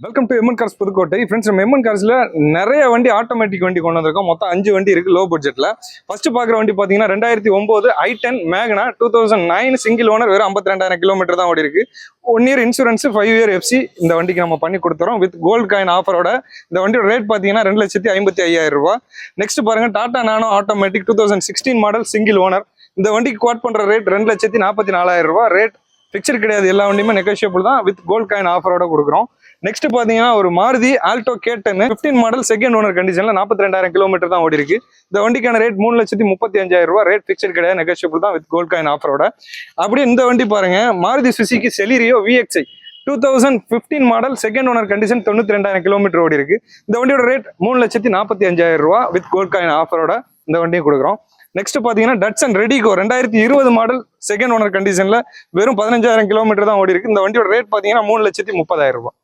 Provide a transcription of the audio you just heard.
Welcome to MN cars Pudukkottai. Friends, நம்ம MN கார்ஸ்ல நிறைய வண்டி ஆட்டோமேட்டிக் வண்டி கொண்டு வந்திருக்கோம். மொத்தம் 5 வண்டி இருக்கு லோ பட்ஜெட்ல. ஃபர்ஸ்ட் பாக்குற வண்டி பாத்தீங்கன்னா 2009 i10 மேக்னா 2009 சிங்கிள் ஓனர், வெறும் 52,000 கிலோமீட்டர் தான் ஓடி இருக்கு. 1 இயர் இன்சூரன்ஸ், 5 இயர் எஃப்சி இந்த வண்டிக்கு நம்ம பண்ணி கொடுத்துறோம் வித் கோல்ட் காயின் ஆஃபரோட. இந்த வண்டியோட ரேட் பாத்தீங்கன்னா 2,55,000 ரூபாய். நெக்ஸ்ட் பாருங்க, டாடா நானோ ஆட்டோமேட்டிக் 2016 மாடல் சிங்கிள் ஓனர். இந்த வண்டிக்கு குவாட் பண்ற ரேட் 2,44,000 ரூபாய். ரேட் பிக்சர் கிடையாது, எல்லா வண்டியுமே நெகோஷியபிள் தான் வித் கோல்ட் காயின் ஆஃபரோட கொடுக்குறோம். நெக்ஸ்ட் பாத்தீங்கன்னா ஒரு Maruti Alto K10 15 model second owner கண்டிஷன்ல 42,000 கிலோமீட்டர் தான் ஓடி இருக்கு. இந்த வண்டிக்கான ரேட் 3,35,000 ரூபாய். ரேட் பிக்சர் கிடையாது, நெகோஷியபிள் தான் வித் கோல்ட் காயின் ஆஃபரோட. அப்படியே இந்த வண்டி பாருங்க, Maruti Suzuki Celerio VXI 2015 model second owner condition 92,000 kilometre ஓடி இருக்கு. இந்த வண்டியோட ரேட் 3,45,000 ரூபாய் வித் கோல்ட் காயின் ஆஃபரோட இந்த வண்டியும் கொடுக்குறோம். நெக்ஸ்ட் பாத்தீங்கன்னா Datsun Redigo 2020 model second owner கண்டிஷன்ல வெறும் 15,000 கிலோமீட்டர் தான் ஓடி இருக்கு. இந்த வண்டியோட ரேட் பாத்தீங்கன்னா 3,30,000 ரூபாய்.